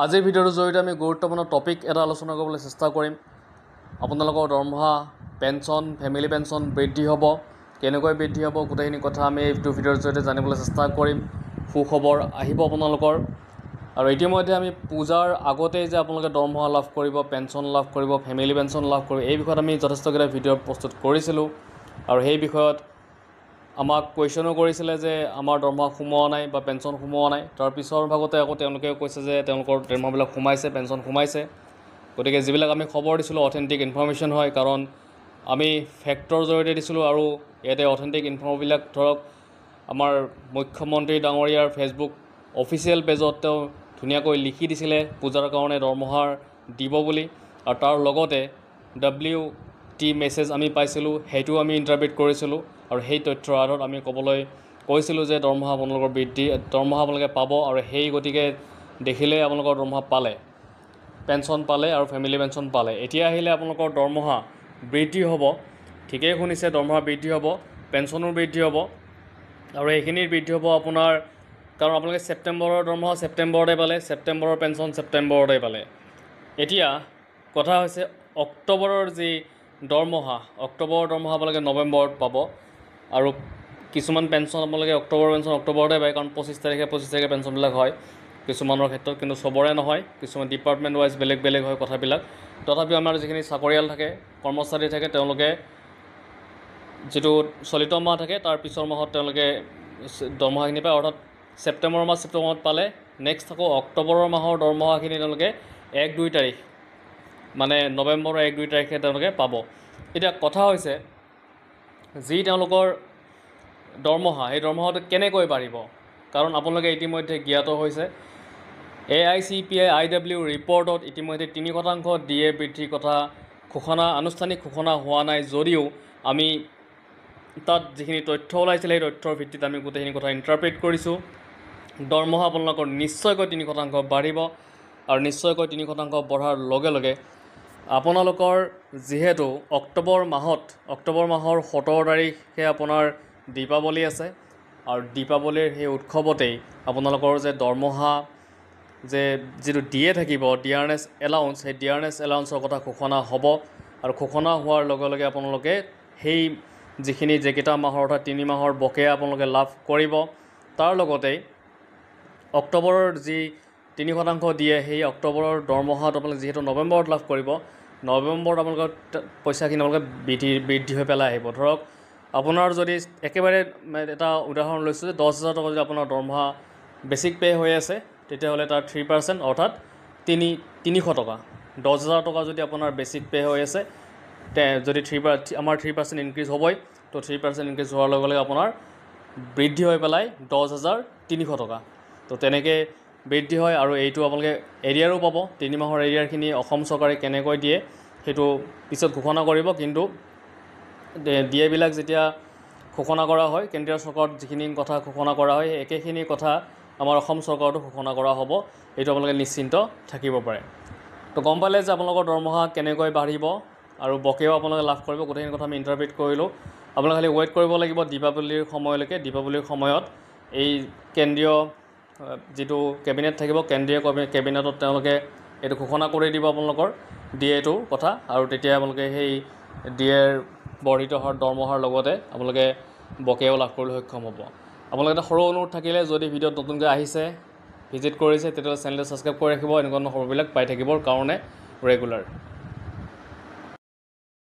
আজিৰ ভিডিঅ'টোৰ জৰিয়তে আমি গুৰুত্বপূৰ্ণ টপিক এটা আলোচনা কৰিবলৈ চেষ্টা কৰিম। আপোনালোকৰ দৰমহা, পেঞ্চন, ফেমিলি পেঞ্চন বৃদ্ধি হ'ব, কেনেকৈ বৃদ্ধি হ'ব, গোটেইখিনি কথা আমি এইটো ভিডিঅ'ৰ জৰিয়তে জানিবলৈ চেষ্টা কৰিম। সুখবৰ আহিব আপোনালোকৰ। আৰু ইতিমধ্যে আমি পূজাৰ আগতেই যে আপোনালোকে দৰমহা লাভ কৰিব, পেঞ্চন লাভ কৰিব, ফেমিলি পেঞ্চন লাভ কৰিব, এই বিষয়ত আমি যথেষ্টকেইটা ভিডিঅ' প্ৰস্তুত কৰিছিলোঁ। আৰু সেই বিষয়ত আমাক কুৱেশ্যনো কৰিছিলে যে আমাৰ দৰমহা সোমোৱা নাই বা পেঞ্চন সোমোৱা নাই। তাৰ পিছৰ ভাগতে আকৌ তেওঁলোকে কৈছে যে তেওঁলোকৰ দৰমহাবিলাক সোমাইছে, পেঞ্চন সোমাইছে। গতিকে যিবিলাক আমি খবৰ দিছিলোঁ অথেণ্টিক ইনফৰ্মেশ্যন হয়, কাৰণ আমি ফেক্টৰ জৰিয়তে দিছিলোঁ আৰু ইয়াতে অথেণ্টিক ইনফৰ্মবিলাক ধৰক আমাৰ মুখ্যমন্ত্ৰী ডাঙৰীয়াৰ ফেচবুক অফিচিয়েল পেজত তেওঁ ধুনীয়াকৈ লিখি দিছিলে পূজাৰ কাৰণে দৰমহাৰ দিব বুলি। আৰু তাৰ লগতে WT মেছেজ আমি পাইছিলোঁ, সেইটোও আমি ইণ্টাৰপ্ৰিট কৰিছিলোঁ। আৰু সেই তথ্যৰ আধাৰত আমি ক'বলৈ কৈছিলোঁ যে দৰমহা আপোনালোকৰ বৃদ্ধি, দৰমহা আপোনালোকে পাব। আৰু সেই গতিকে দেখিলেই আপোনালোকৰ দৰমহা পালে, পেঞ্চন পালে আৰু ফেমিলি পেঞ্চন পালে। এতিয়া আহিলে আপোনালোকৰ দৰমহা বৃদ্ধি হ'ব। ঠিকেই শুনিছে, দৰমহা বৃদ্ধি হ'ব, পেঞ্চনো বৃদ্ধি হ'ব। আৰু এইখিনিৰ বৃদ্ধি হ'ব আপোনাৰ, কাৰণ আপোনালোকে ছেপ্টেম্বৰৰ দৰমহা ছেপ্টেম্বৰতে পালে, ছেপ্টেম্বৰৰ পেঞ্চন ছেপ্টেম্বৰতে পালে। এতিয়া কথা হৈছে অক্টোবৰৰ যি দৰমহা, অক্টোবৰৰ দৰমহা আপোনালোকে নৱেম্বৰত পাব। আৰু কিছুমান পেঞ্চন আপোনালোকে অক্টোবৰৰ পেঞ্চন অক্টোবৰতে পায়, কাৰণ 25 তাৰিখে পেঞ্চনবিলাক হয় কিছুমানৰ ক্ষেত্ৰত, কিন্তু চবৰে নহয়। কিছুমান ডিপাৰ্টমেণ্ট ৱাইজ বেলেগ বেলেগ হয় কথাবিলাক। তথাপিও আমাৰ যিখিনি চাকৰিয়াল থাকে, কৰ্মচাৰী থাকে, তেওঁলোকে যিটো চলিত মাহ থাকে তাৰ পিছৰ মাহত তেওঁলোকে দৰমহাখিনি পায়। অৰ্থাৎ ছেপ্টেম্বৰত পালে, নেক্সট আকৌ অক্টোবৰৰ মাহৰ দৰমহাখিনি তেওঁলোকে 1-2 তাৰিখ, মানে নৱেম্বৰৰ 1-2 তাৰিখে তেওঁলোকে পাব। এতিয়া কথা হৈছে যি তেওঁলোকৰ দৰমহা, সেই দৰমহাটো কেনেকৈ বাঢ়িব, কাৰণ আপোনালোকে ইতিমধ্যে জ্ঞাত হৈছে AICPI IW ৰিপৰ্টত ইতিমধ্যে 3% DA বৃদ্ধিৰ কথা আনুষ্ঠানিক ঘোষণা হোৱা নাই যদিও আমি তাত যিখিনি তথ্য ওলাইছিলে সেই তথ্যৰ ভিত্তিত আমি গোটেইখিনি কথা ইণ্টাৰপ্ৰিট কৰিছোঁ। দৰমহা আপোনালোকৰ নিশ্চয়কৈ 3% বাঢ়িব। আৰু নিশ্চয়কৈ 3% বঢ়াৰ লগে লগে আপোনালোকৰ যিহেতু অক্টোবৰ মাহৰ 17 তাৰিখে আপোনাৰ দীপাৱলী আছে। আৰু দীপাৱলীৰ সেই উৎসৱতেই আপোনালোকৰ যে দৰমহা যে যিটো দিয়ে থাকিব ডিয়াৰনেছ এলাউন্স, সেই ডিয়াৰনেছ এলাউন্সৰ কথা ঘোষণা হ'ব। আৰু ঘোষণা হোৱাৰ লগে লগে আপোনালোকে সেই যিখিনি যেকেইটা মাহৰ অৰ্থাৎ 3 মাহৰ বকেয়া আপোনালোকে লাভ কৰিব। তাৰ লগতেই অক্টোবৰৰ যি 3% দিয়ে, সেই অক্টোবৰৰ দৰমহাত আপোনালোকে যিহেতু নৱেম্বৰত লাভ কৰিব, নৱেম্বৰত আপোনালোকৰ পইচাখিনি আপোনালোকে বৃদ্ধি হৈ পেলাই আহিব। ধৰক আপোনাৰ যদি একেবাৰে এটা উদাহৰণ লৈছোঁ যে 10,000 টকা যদি আপোনাৰ দৰমহা বেছিক পে' হৈ আছে, তেতিয়াহ'লে তাৰ 3% অৰ্থাৎ 300 টকা। 10,000 টকা যদি আপোনাৰ বেছিক পে' হৈ আছে, যদি আমাৰ 3% ইনক্ৰিজ হ'বই, তো 3% ইনক্ৰিজ হোৱাৰ লগে লগে আপোনাৰ বৃদ্ধি হৈ পেলাই 10,300 টকা। তো তেনেকৈ বৃদ্ধি হয়। আৰু এইটো আপোনালোকে এৰিয়াৰো পাব। 3 মাহৰ এৰিয়াৰখিনি অসম চৰকাৰে কেনেকৈ দিয়ে সেইটো পিছত ঘোষণা কৰিব। কিন্তু DA-বিলাক যেতিয়া ঘোষণা কৰা হয়, কেন্দ্ৰীয় চৰকাৰত যিখিনি কথা ঘোষণা কৰা হয়, সেই একেখিনি কথা আমাৰ অসম চৰকাৰতো ঘোষণা কৰা হ'ব। এইটো আপোনালোকে নিশ্চিন্ত থাকিব পাৰে। তো গম পালে যে আপোনালোকৰ দৰমহা কেনেকৈ বাঢ়িব আৰু বকেয়াও আপোনালোকে লাভ কৰিব। গোটেইখিনি কথা আমি ইণ্টাৰপ্ৰিট কৰিলোঁ। আপোনালোকে খালি ৱেইট কৰিব লাগিব দীপাৱলীৰ সময়লৈকে। দীপাৱলীৰ সময়ত এই কেন্দ্ৰীয় যিটো কেবিনেট থাকিব, কেন্দ্ৰীয় কেবিনেটত তেওঁলোকে এইটো ঘোষণা কৰি দিব আপোনালোকৰ DA-টোৰ কথা। আৰু তেতিয়া আপোনালোকে সেই DA-ৰ বৰ্ধিত হোৱাৰ দৰমহাৰ লগতে আপোনালোকে বকেয়াও লাভ কৰিবলৈ সক্ষম হ'ব। আপোনালোকে এটা সৰু অনুৰোধ থাকিলে, যদি ভিডিঅ'ত নতুনকৈ আহিছে, ভিজিট কৰিছে, তেতিয়াহ'লে চেনেলটো ছাবস্ক্ৰাইব কৰি ৰাখিব, এনেকুৱা ধৰণৰ খবৰবিলাক পাই থাকিবৰ কাৰণে ৰেগুলাৰ।